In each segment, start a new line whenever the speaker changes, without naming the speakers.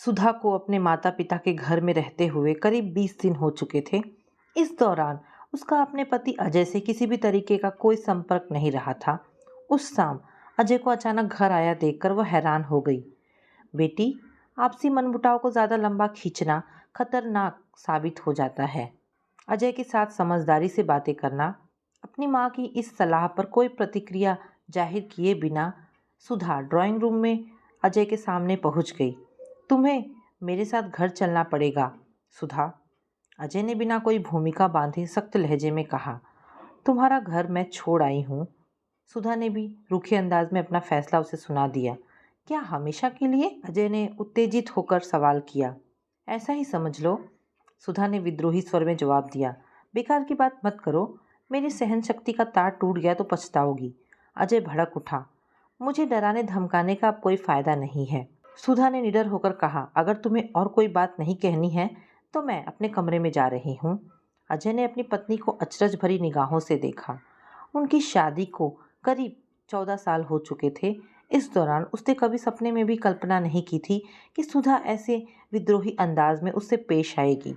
सुधा को अपने माता पिता के घर में रहते हुए करीब 20 दिन हो चुके थे। इस दौरान उसका अपने पति अजय से किसी भी तरीके का कोई संपर्क नहीं रहा था। उस शाम अजय को अचानक घर आया देखकर वह हैरान हो गई। बेटी, आपसी मनमुटाव को ज़्यादा लंबा खींचना खतरनाक साबित हो जाता है। अजय के साथ समझदारी से बातें करना। अपनी माँ की इस सलाह पर कोई प्रतिक्रिया जाहिर किए बिना सुधा ड्राइंग रूम में अजय के सामने पहुंच गई। तुम्हें मेरे साथ घर चलना पड़ेगा, सुधा। अजय ने बिना कोई भूमिका बांधे सख्त लहजे में कहा। तुम्हारा घर मैं छोड़ आई हूँ। सुधा ने भी रूखे अंदाज में अपना फैसला उसे सुना दिया। क्या हमेशा के लिए? अजय ने उत्तेजित होकर सवाल किया। ऐसा ही समझ लो, सुधा ने विद्रोही स्वर में जवाब दिया। बेकार की बात मत करो, मेरी सहन शक्ति का तार टूट गया तो पछताओगी। अजय भड़क उठा। मुझे डराने धमकाने का अब कोई फायदा नहीं है, सुधा ने निडर होकर कहा। अगर तुम्हें और कोई बात नहीं कहनी है तो मैं अपने कमरे में जा रही हूँ। अजय ने अपनी पत्नी को अचरज भरी निगाहों से देखा। उनकी शादी को करीब 14 साल हो चुके थे। इस दौरान उसने कभी सपने में भी कल्पना नहीं की थी कि सुधा ऐसे विद्रोही अंदाज में उससे पेश आएगी।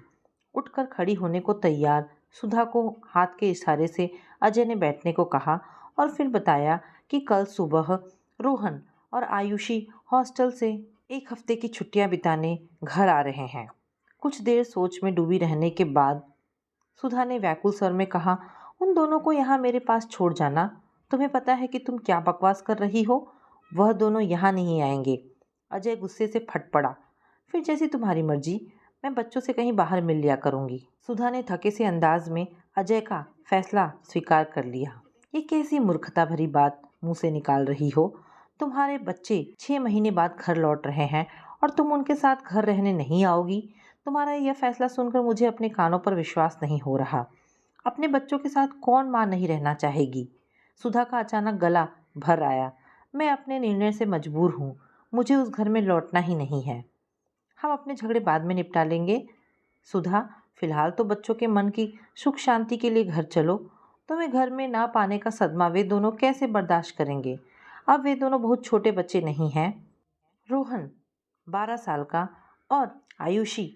उठकर खड़ी होने को तैयार सुधा को हाथ के इशारे से अजय ने बैठने को कहा और फिर बताया कि कल सुबह रोहन और आयुषी हॉस्टल से एक हफ्ते की छुट्टियां बिताने घर आ रहे हैं। कुछ देर सोच में डूबी रहने के बाद सुधा ने व्याकुल स्वर में कहा, उन दोनों को यहाँ मेरे पास छोड़ जाना। तुम्हें पता है कि तुम क्या बकवास कर रही हो? वह दोनों यहाँ नहीं आएंगे। अजय गुस्से से फट पड़ा। फिर जैसी तुम्हारी मर्जी, मैं बच्चों से कहीं बाहर मिल लिया करूँगी। सुधा ने थके से अंदाज में अजय का फैसला स्वीकार कर लिया। ये कैसी मूर्खता भरी बात मुँह से निकाल रही हो? तुम्हारे बच्चे 6 महीने बाद घर लौट रहे हैं और तुम उनके साथ घर रहने नहीं आओगी? तुम्हारा यह फैसला सुनकर मुझे अपने कानों पर विश्वास नहीं हो रहा। अपने बच्चों के साथ कौन माँ नहीं रहना चाहेगी? सुधा का अचानक गला भर आया। मैं अपने निर्णय से मजबूर हूँ। मुझे उस घर में लौटना ही नहीं है। हम अपने झगड़े बाद में निपटा लेंगे। सुधा, फिलहाल तो बच्चों के मन की सुख शांति के लिए घर चलो। तुम्हें घर में ना पाने का सदमा वे दोनों कैसे बर्दाश्त करेंगे? अब वे दोनों बहुत छोटे बच्चे नहीं हैं। रोहन 12 साल का और आयुषी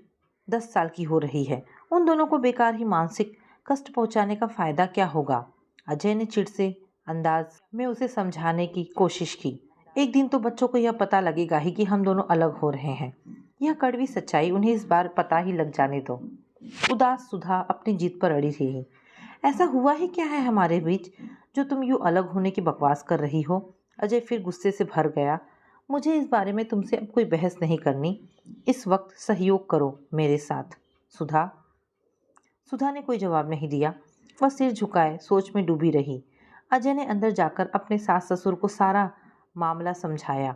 10 साल की हो रही है। उन दोनों को बेकार ही मानसिक कष्ट पहुंचाने का फायदा क्या होगा? अजय ने चिढ़ से अंदाज में उसे समझाने की कोशिश की। एक दिन तो बच्चों को यह पता लगेगा ही कि हम दोनों अलग हो रहे हैं। यह कड़वी सच्चाई उन्हें इस बार पता ही लग जाने दो। उदास सुधा अपनी जीत पर अड़ी रही। ऐसा हुआ ही क्या है हमारे बीच जो तुम यूँ अलग होने की बकवास कर रही हो? अजय फिर गुस्से से भर गया। मुझे इस बारे में तुमसे अब कोई बहस नहीं करनी। इस वक्त सहयोग करो मेरे साथ, सुधा। सुधा ने कोई जवाब नहीं दिया। वह सिर झुकाए सोच में डूबी रही। अजय ने अंदर जाकर अपने सास ससुर को सारा मामला समझाया।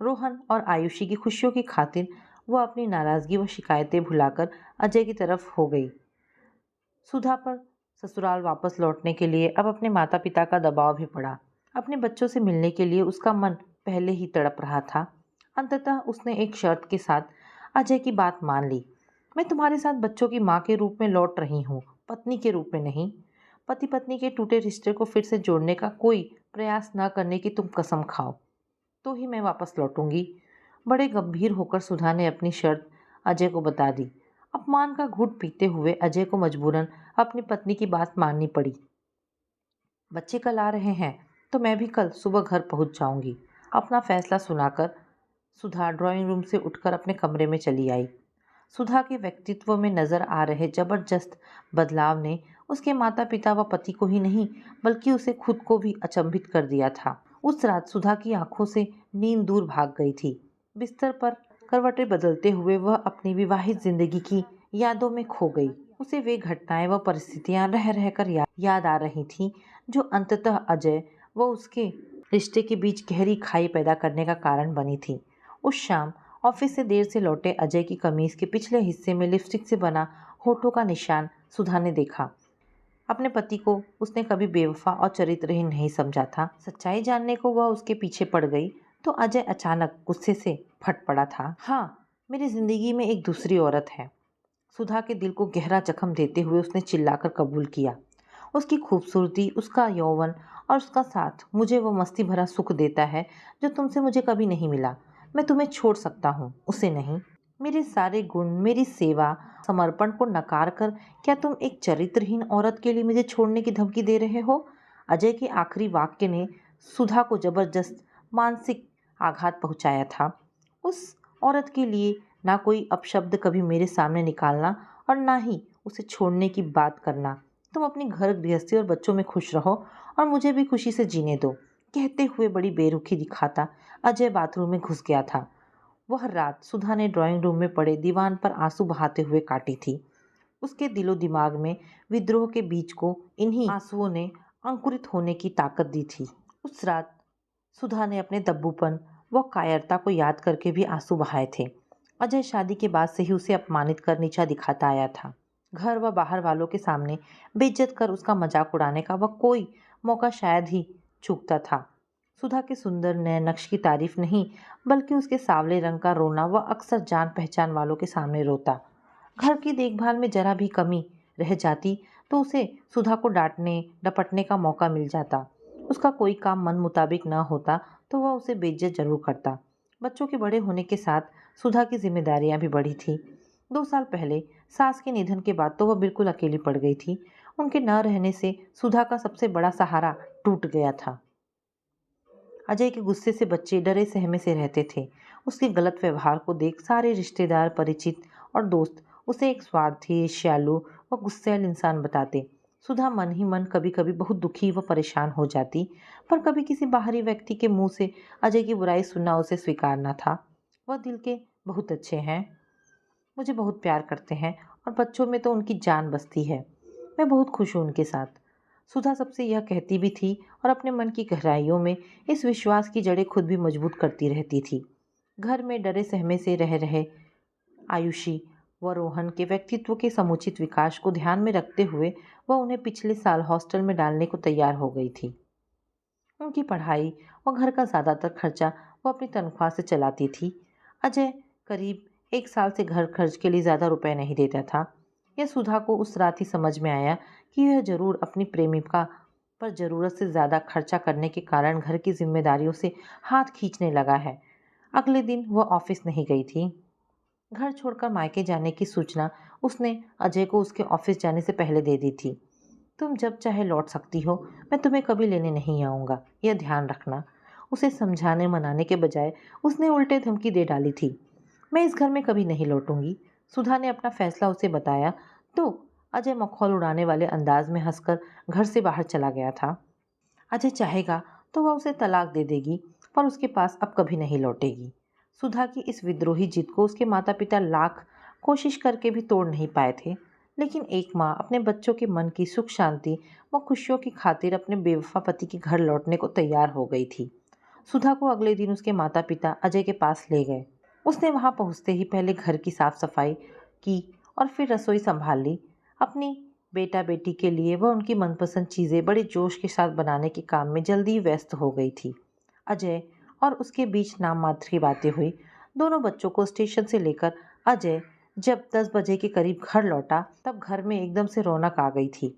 रोहन और आयुषी की खुशियों की खातिर वह अपनी नाराज़गी व शिकायतें भुलाकर अजय की तरफ हो गई। सुधा पर ससुराल वापस लौटने के लिए अब अपने माता पिता का दबाव भी पड़ा। अपने बच्चों से मिलने के लिए उसका मन पहले ही तड़प रहा था। अंततः उसने एक शर्त के साथ अजय की बात मान ली। मैं तुम्हारे साथ बच्चों की माँ के रूप में लौट रही हूँ, पत्नी के रूप में नहीं। पति पत्नी के टूटे रिश्ते को फिर से जोड़ने का कोई प्रयास न करने की तुम कसम खाओ तो ही मैं वापस लौटूंगी। बड़े गंभीर होकर सुधा ने अपनी शर्त अजय को बता दी। अपमान का घूंट पीते हुए अजय को मजबूरन अपनी पत्नी की बात माननी पड़ी। बच्चे कल आ रहे हैं तो मैं भी कल सुबह घर पहुंच जाऊंगी। अपना फैसला सुनाकर सुधा ड्राइंग रूम से उठकर अपने कमरे में चली आई। सुधा के व्यक्तित्व में नजर आ रहे जबरदस्त बदलाव ने उसके माता पिता व पति को ही नहीं बल्कि उसे खुद को भी अचंभित कर दिया था। उस रात सुधा की आंखों से नींद दूर भाग गई थी। बिस्तर पर करवटें बदलते हुए वह अपनी विवाहित जिंदगी की यादों में खो गई। उसे वे घटनाएं व परिस्थितियां रह रहकर याद आ रही थीं जो अंततः अजय व उसके रिश्ते के बीच गहरी खाई पैदा करने का कारण बनी थी। उस शाम ऑफिस से देर से लौटे अजय की कमीज के पिछले हिस्से में लिपस्टिक से बना होठों का निशान सुधा ने देखा। अपने पति को उसने कभी बेवफा और चरित्रहीन नहीं समझा था। सच्चाई जानने को वह उसके पीछे पड़ गई तो अजय अचानक गुस्से से फट पड़ा था। हाँ, मेरी जिंदगी में एक दूसरी औरत है। सुधा के दिल को गहरा जख्म देते हुए उसने चिल्लाकर कबूल किया। उसकी खूबसूरती, उसका यौवन और उसका साथ मुझे वो मस्ती भरा सुख देता है जो तुमसे मुझे कभी नहीं मिला। मैं तुम्हें छोड़ सकता हूँ, उसे नहीं। मेरे सारे गुण, मेरी सेवा, समर्पण को नकार कर क्या तुम एक चरित्रहीन औरत के लिए मुझे छोड़ने की धमकी दे रहे हो? अजय के आखिरी वाक्य ने सुधा को जबरदस्त मानसिक आघात पहुंचाया था। उस औरत के लिए ना कोई अपशब्द कभी मेरे सामने निकालना और ना ही उसे छोड़ने की बात करना। तुम अपनी घर गृहस्थी और बच्चों में खुश रहो और मुझे भी खुशी से जीने दो। कहते हुए बड़ी बेरुखी दिखाता अजय बाथरूम में घुस गया था। वह रात सुधा ने ड्राइंग रूम में पड़े दीवान पर आंसू बहाते हुए काटी थी। उसके दिलो दिमाग में विद्रोह के बीज को इन्हीं आंसुओं ने अंकुरित होने की ताकत दी थी। उस रात सुधा ने अपने दब्बूपन व कायरता को याद करके भी आंसू बहाए थे। अजय शादी के बाद से ही उसे अपमानित कर नीचा दिखाता आया था। घर व बाहर वालों के सामने बेइज्जत कर उसका मजाक उड़ाने का वह कोई मौका शायद ही चूकता था। सुधा के सुंदर नए नक्श की तारीफ नहीं, बल्कि उसके सांवले रंग का रोना वह अक्सर जान पहचान वालों के सामने रोता। घर की देखभाल में जरा भी कमी रह जाती तो उसे सुधा को डांटने डपटने का मौका मिल जाता। उसका कोई काम मन मुताबिक न होता तो वह उसे बेइज्जत जरूर करता। बच्चों के बड़े होने के साथ सुधा की जिम्मेदारियां भी बढ़ी थी। 2 साल पहले सास के निधन के बाद तो वह बिल्कुल अकेली पड़ गई थी। उनके न रहने से सुधा का सबसे बड़ा सहारा टूट गया था। अजय के गुस्से से बच्चे डरे सहमे से रहते थे। उसके गलत व्यवहार को देख सारे रिश्तेदार, परिचित और दोस्त उसे एक स्वार्थी, ईर्ष्यालु व गुस्सैल इंसान बताते। सुधा मन ही मन कभी कभी बहुत दुखी व परेशान हो जाती, पर कभी किसी बाहरी व्यक्ति के मुंह से अजय की बुराई सुनना उसे स्वीकारना था। वह दिल के बहुत अच्छे हैं, मुझे बहुत प्यार करते हैं और बच्चों में तो उनकी जान बसती है। मैं बहुत खुश हूँ उनके साथ। सुधा सबसे यह कहती भी थी और अपने मन की गहराइयों में इस विश्वास की जड़ें खुद भी मजबूत करती रहती थी। घर में डरे सहमे से रह रहे आयुषी व रोहन के व्यक्तित्व के समुचित विकास को ध्यान में रखते हुए वह उन्हें पिछले साल हॉस्टल में डालने को तैयार हो गई थी। उनकी पढ़ाई और घर का ज़्यादातर खर्चा वो अपनी तनख्वाह से चलाती थी। अजय करीब 1 साल से घर खर्च के लिए ज़्यादा रुपए नहीं देता था। यह सुधा को उस रात ही समझ में आया कि यह जरूर अपनी प्रेमिका पर ज़रूरत से ज़्यादा खर्चा करने के कारण घर की जिम्मेदारियों से हाथ खींचने लगा है। अगले दिन वह ऑफिस नहीं गई थी। घर छोड़कर मायके जाने की सूचना उसने अजय को उसके ऑफिस जाने से पहले दे दी थी। तुम जब चाहे लौट सकती हो, मैं तुम्हें कभी लेने नहीं आऊँगा, यह ध्यान रखना। उसे समझाने मनाने के बजाय उसने उल्टे धमकी दे डाली थी। मैं इस घर में कभी नहीं लौटूंगी। सुधा ने अपना फैसला उसे बताया तो अजय मखौल उड़ाने वाले अंदाज में हंसकर घर से बाहर चला गया था। अजय चाहेगा तो वह उसे तलाक दे देगी, पर उसके पास अब कभी नहीं लौटेगी। सुधा की इस विद्रोही जिद को उसके माता पिता लाख कोशिश करके भी तोड़ नहीं पाए थे, लेकिन एक माँ अपने बच्चों के मन की सुख शांति व खुशियों की खातिर अपने बेवफा पति के घर लौटने को तैयार हो गई थी। सुधा को अगले दिन उसके माता पिता अजय के पास ले गए। उसने वहां पहुंचते ही पहले घर की साफ सफाई की और फिर रसोई संभाल ली। अपनी बेटा बेटी के लिए वह उनकी मनपसंद चीज़ें बड़े जोश के साथ बनाने के काम में जल्दी ही व्यस्त हो गई थी। अजय और उसके बीच नाम मात्र की बातें हुई। दोनों बच्चों को स्टेशन से लेकर अजय जब 10 बजे के करीब घर लौटा तब घर में एकदम से रौनक आ गई थी।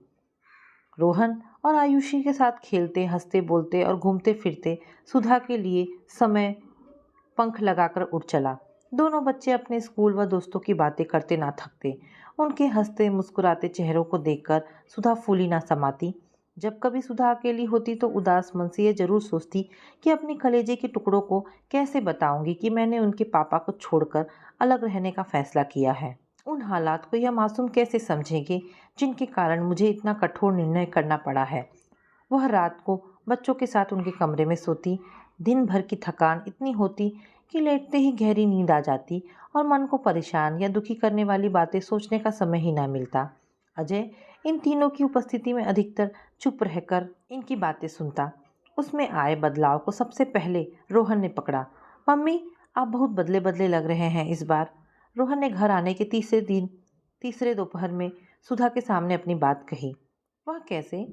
रोहन और आयुषी के साथ खेलते, हंसते, बोलते और घूमते फिरते सुधा के लिए समय पंख लगाकर उड़ चला। दोनों बच्चे अपने स्कूल व दोस्तों की बातें करते ना थकते। उनके हंसते मुस्कुराते चेहरों को देखकर सुधा फूली ना समाती। जब कभी सुधा अकेली होती तो उदास मन से ये जरूर सोचती कि अपने कलेजे के टुकड़ों को कैसे बताऊंगी कि मैंने उनके पापा को छोड़कर अलग रहने का फैसला किया है। उन हालात को यह मासूम कैसे समझेंगे जिनके कारण मुझे इतना कठोर निर्णय करना पड़ा है। वह रात को बच्चों के साथ उनके कमरे में सोती। दिन भर की थकान इतनी होती कि लेटते ही गहरी नींद आ जाती और मन को परेशान या दुखी करने वाली बातें सोचने का समय ही ना मिलता। अजय इन तीनों की उपस्थिति में अधिकतर चुप रहकर इनकी बातें सुनता। उसमें आए बदलाव को सबसे पहले रोहन ने पकड़ा। मम्मी, आप बहुत बदले बदले लग रहे हैं इस बार। रोहन ने घर आने के तीसरे दोपहर में सुधा के सामने अपनी बात कही। वह कैसे?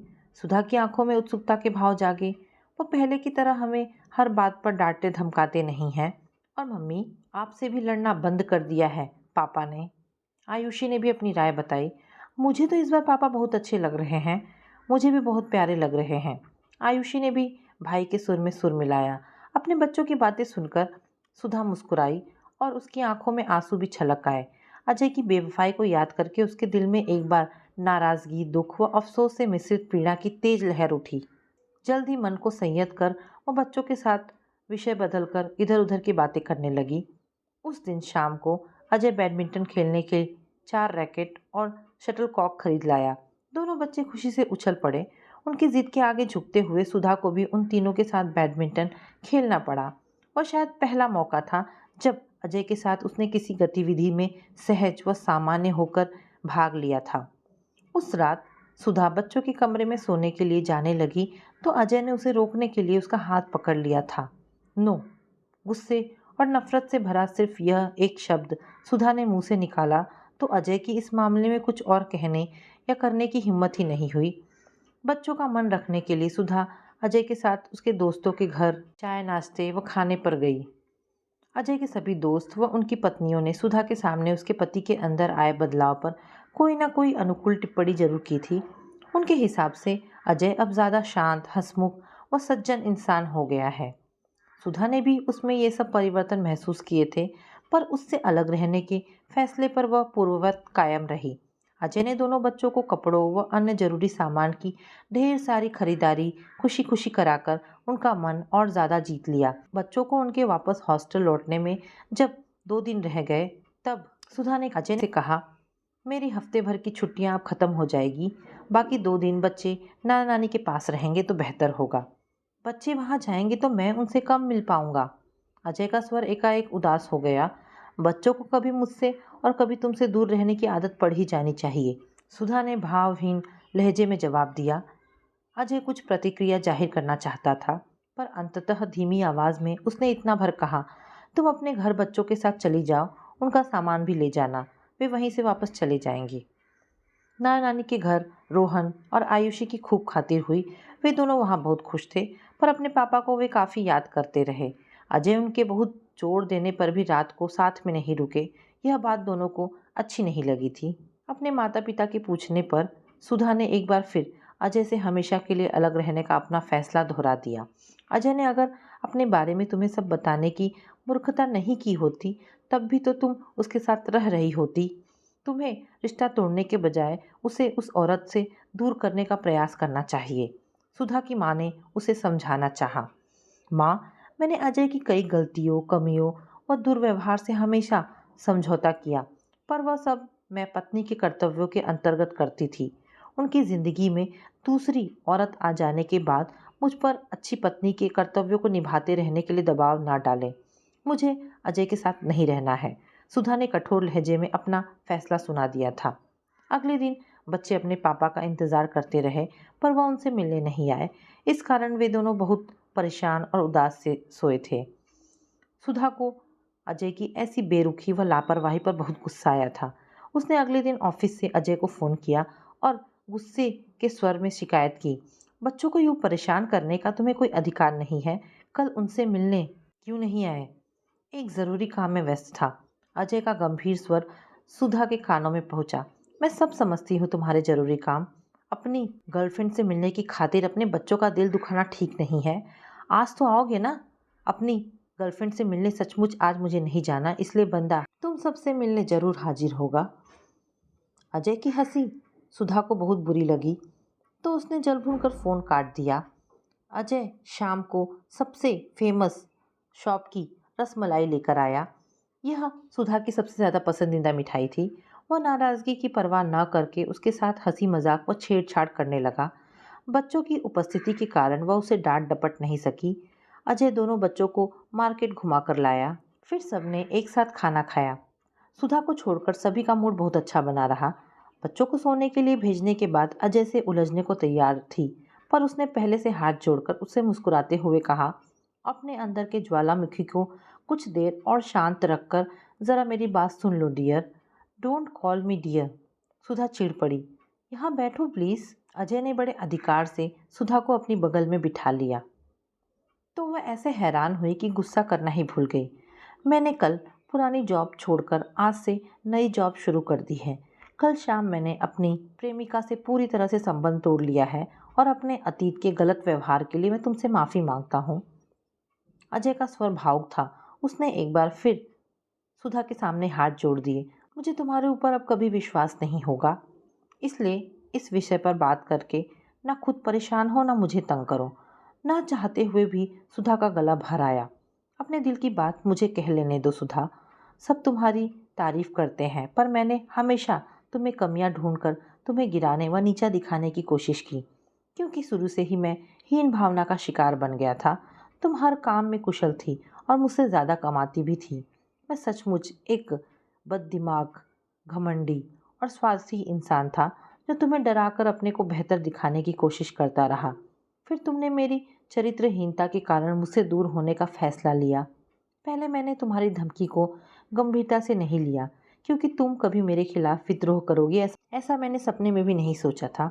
सुधा की आंखों में उत्सुकता के भाव जागे। वो पहले की तरह हमें हर बात पर डांटते धमकाते नहीं हैं। और मम्मी, आपसे भी लड़ना बंद कर दिया है पापा ने। आयुषी ने भी अपनी राय बताई। मुझे तो इस बार पापा बहुत अच्छे लग रहे हैं, मुझे भी बहुत प्यारे लग रहे हैं। आयुषी ने भी भाई के सुर में सुर मिलाया। अपने बच्चों की बातें सुनकर सुधा मुस्कुराई और उसकी आंखों में आंसू भी छलक आए। अजय की बेवफाई को याद करके उसके दिल में एक बार नाराजगी, दुख व अफसोस से मिश्रित पीड़ा की तेज लहर उठी। जल्द ही मन को संयत कर वो बच्चों के साथ विषय बदलकर इधर उधर की बातें करने लगी। उस दिन शाम को अजय बैडमिंटन खेलने के 4 रैकेट और शटलकॉक खरीद लाया। दोनों बच्चे खुशी से उछल पड़े। उनकी जिद के आगे झुकते हुए सुधा को भी उन तीनों के साथ बैडमिंटन खेलना पड़ा। और शायद पहला मौका था जब अजय के साथ उसने किसी गतिविधि में सहज व सामान्य होकर भाग लिया था। उस रात सुधा बच्चों के कमरे में सोने के लिए जाने लगी तो अजय ने उसे रोकने के लिए उसका हाथ पकड़ लिया था। नो। गुस्से और नफरत से भरा सिर्फ यह एक शब्द सुधा ने मुंह से निकाला तो अजय की इस मामले में कुछ और कहने या करने की हिम्मत ही नहीं हुई। बच्चों का मन रखने के लिए सुधा अजय के साथ उसके दोस्तों के घर चाय, नाश्ते व खाने पर गई। अजय के सभी दोस्त व उनकी पत्नियों ने सुधा के सामने उसके पति के अंदर आए बदलाव पर कोई ना कोई अनुकूल टिप्पणी जरूर की थी। उनके हिसाब से अजय अब ज़्यादा शांत, हंसमुख व सज्जन इंसान हो गया है। सुधा ने भी उसमें ये सब परिवर्तन महसूस किए थे, पर उससे अलग रहने के फैसले पर वह पूर्ववत कायम रही। अजय ने दोनों बच्चों को कपड़ों व अन्य जरूरी सामान की ढेर सारी खरीदारी खुशी खुशी कराकर उनका मन और ज़्यादा जीत लिया। बच्चों को उनके वापस हॉस्टल लौटने में जब 2 दिन रह गए तब सुधा ने अजय से कहा, मेरी हफ्ते भर की छुट्टियां अब ख़त्म हो जाएगी, बाकी 2 दिन बच्चे नाना नानी के पास रहेंगे तो बेहतर होगा। बच्चे वहाँ जाएंगे तो मैं उनसे कम मिल पाऊंगा। अजय का स्वर एकाएक उदास हो गया। बच्चों को कभी मुझसे और कभी तुमसे दूर रहने की आदत पड़ ही जानी चाहिए, सुधा ने भावहीन लहजे में जवाब दिया। अजय कुछ प्रतिक्रिया जाहिर करना चाहता था, पर अंततः धीमी आवाज में उसने इतना भर कहा, तुम अपने घर बच्चों के साथ चली जाओ, उनका सामान भी ले जाना, वे वहीं से वापस चले जाएंगे। नाना नानी के घर रोहन और आयुषी की खूब खातिर हुई। वे दोनों वहाँ बहुत खुश थे, पर अपने पापा को वे काफ़ी याद करते रहे। अजय उनके बहुत जोर देने पर भी रात को साथ में नहीं रुके। यह बात दोनों को अच्छी नहीं लगी थी। अपने माता पिता के पूछने पर सुधा ने एक बार फिर अजय से हमेशा के लिए अलग रहने का अपना फैसला दोहरा दिया। अजय ने अगर अपने बारे में तुम्हें सब बताने की मूर्खता नहीं की होती, तब भी तो तुम उसके साथ रह रही होती। तुम्हें रिश्ता तोड़ने के बजाय उसे उस औरत से दूर करने का प्रयास करना चाहिए। सुधा की माँ ने उसे समझाना चाहा। माँ, मैंने अजय की कई गलतियों, कमियों और दुर्व्यवहार से हमेशा समझौता किया, पर वह सब मैं पत्नी के कर्तव्यों के अंतर्गत करती थी। उनकी जिंदगी में दूसरी औरत आ जाने के बाद मुझ पर अच्छी पत्नी के कर्तव्यों को निभाते रहने के लिए दबाव ना डालें। मुझे अजय के साथ नहीं रहना है। सुधा ने कठोर लहजे में अपना फैसला सुना दिया था। अगले दिन बच्चे अपने पापा का इंतजार करते रहे, पर वह उनसे मिलने नहीं आए। इस कारण वे दोनों बहुत परेशान और उदास से सोए थे। सुधा को अजय की ऐसी बेरुखी व लापरवाही पर बहुत गुस्सा आया था। उसने अगले दिन ऑफिस से अजय को फ़ोन किया और गुस्से के स्वर में शिकायत की, बच्चों को यूँ परेशान करने का तुम्हें कोई अधिकार नहीं है। कल उनसे मिलने क्यों नहीं आए? एक ज़रूरी काम में व्यस्त था। अजय का गंभीर स्वर सुधा के कानों में पहुंचा। मैं सब समझती हूँ तुम्हारे ज़रूरी काम। अपनी गर्लफ्रेंड से मिलने की खातिर अपने बच्चों का दिल दुखाना ठीक नहीं है। आज तो आओगे ना? अपनी गर्लफ्रेंड से मिलने सचमुच आज मुझे नहीं जाना, इसलिए बंदा तुम सबसे मिलने जरूर हाजिर होगा। अजय की हंसी सुधा को बहुत बुरी लगी, तो उसने जल भून कर फ़ोन काट दिया। अजय शाम को सबसे फेमस शॉप की रसमलाई लेकर आया। यह सुधा की सबसे ज़्यादा पसंदीदा मिठाई थी। वह नाराज़गी की परवाह न करके उसके साथ हंसी मजाक व छेड़छाड़ करने लगा। बच्चों की उपस्थिति के कारण वह उसे डांट डपट नहीं सकी। अजय दोनों बच्चों को मार्केट घुमा कर लाया। फिर सबने एक साथ खाना खाया। सुधा को छोड़कर सभी का मूड बहुत अच्छा बना रहा। बच्चों को सोने के लिए भेजने के बाद अजय से उलझने को तैयार थी, पर उसने पहले से हाथ जोड़कर उससे मुस्कुराते हुए कहा, अपने अंदर के ज्वालामुखी को कुछ देर और शांत रखकर ज़रा मेरी बात सुन लो dear. Don't call me dear. Sudha चिढ़ पड़ी। यहाँ बैठो प्लीज़। अजय ने बड़े अधिकार से सुधा को अपनी बगल में बिठा लिया, तो वह ऐसे हैरान हुई कि गुस्सा करना ही भूल गई। मैंने कल पुरानी जॉब छोड़कर आज से नई जॉब शुरू कर दी है। कल शाम मैंने अपनी प्रेमिका से पूरी तरह से संबंध तोड़ लिया है और अपने अतीत के गलत व्यवहार के लिए मैं तुमसे माफ़ी मांगता हूँ। अजय का स्वर भावुक था। उसने एक बार फिर सुधा के सामने हाथ जोड़ दिए। मुझे तुम्हारे ऊपर अब कभी विश्वास नहीं होगा, इसलिए इस विषय पर बात करके ना खुद परेशान हो ना मुझे तंग करो। ना चाहते हुए भी सुधा का गला भर आया। अपने दिल की बात मुझे कह लेने दो सुधा। सब तुम्हारी तारीफ करते हैं पर मैंने हमेशा तुम्हें कमियां ढूंढकर तुम्हें गिराने व नीचा दिखाने की कोशिश की, क्योंकि शुरू से ही मैं हीन भावना का शिकार बन गया था। तुम हर काम में कुशल थी और मुझसे ज़्यादा कमाती भी थी। मैं सचमुच एक बददिमाग, घमंडी और स्वार्थी इंसान था जो तुम्हें डराकर अपने को बेहतर दिखाने की कोशिश करता रहा। फिर तुमने मेरी चरित्रहीनता के कारण मुझसे दूर होने का फैसला लिया। पहले मैंने तुम्हारी धमकी को गंभीरता से नहीं लिया, क्योंकि तुम कभी मेरे खिलाफ विद्रोह करोगे ऐसा मैंने सपने में भी नहीं सोचा था।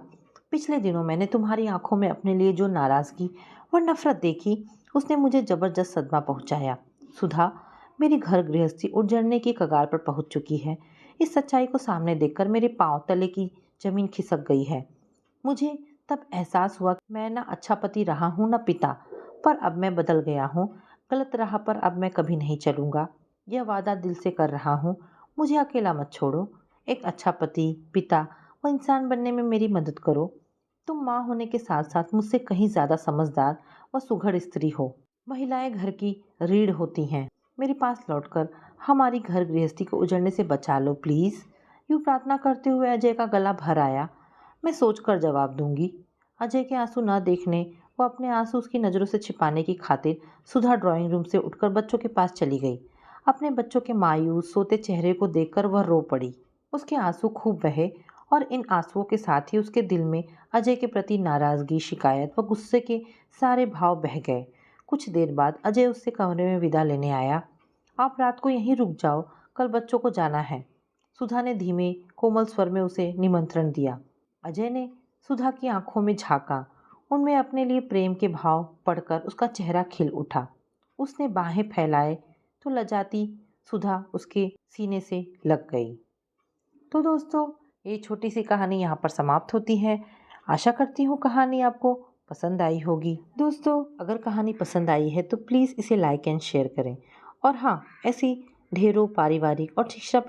पिछले दिनों मैंने तुम्हारी आंखों में अपने लिए जो नाराज़गी और नफरत देखी, उसने मुझे जबरदस्त सदमा पहुंचाया। सुधा, मेरी घर गृहस्थी उजड़ने की कगार पर पहुंच चुकी है। इस सच्चाई को सामने देखकर मेरे पांव तले की जमीन खिसक गई है। मुझे तब एहसास हुआ कि मैं ना अच्छा पति रहा हूँ न पिता, पर अब मैं बदल गया हूँ। गलत राह पर अब मैं कभी नहीं चलूँगा। यह वादा दिल से कर रहा हूँ। मुझे अकेला मत छोड़ो। एक अच्छा पति, पिता व इंसान बनने में मेरी मदद करो। तुम माँ होने के साथ साथ मुझसे कहीं ज़्यादा समझदार व सुघड़ स्त्री हो। महिलाएं घर की रीढ़ होती हैं। मेरे पास लौटकर हमारी घर गृहस्थी को उजड़ने से बचा लो प्लीज़। यूँ प्रार्थना करते हुए अजय का गला भर आया। मैं सोचकर जवाब दूंगी। अजय के आंसू न देखने व अपने आंसू उसकी नज़रों से छिपाने की खातिर सुधा ड्राइंग रूम से उठकर बच्चों के पास चली गई। अपने बच्चों के मायूस सोते चेहरे को देखकर वह रो पड़ी। उसके आंसू खूब बहे और इन आंसुओं के साथ ही उसके दिल में अजय के प्रति नाराज़गी, शिकायत व गुस्से के सारे भाव बह गए। कुछ देर बाद अजय उससे कमरे में विदा लेने आया। आप रात को यहीं रुक जाओ, कल बच्चों को जाना है। सुधा ने धीमे कोमल स्वर में उसे निमंत्रण दिया। अजय ने सुधा की आंखों में झांका। उनमें अपने लिए प्रेम के भाव पढ़कर उसका चेहरा खिल उठा। उसने बाहें फैलाए तो लजाती सुधा उसके सीने से लग गई। तो दोस्तों, ये छोटी सी कहानी यहाँ पर समाप्त होती है। आशा करती हूँ कहानी आपको पसंद आई होगी। दोस्तों, अगर कहानी पसंद आई है तो प्लीज़ इसे लाइक एंड शेयर करें। और हाँ, ऐसी ढेरों पारिवारिक और शिक्षा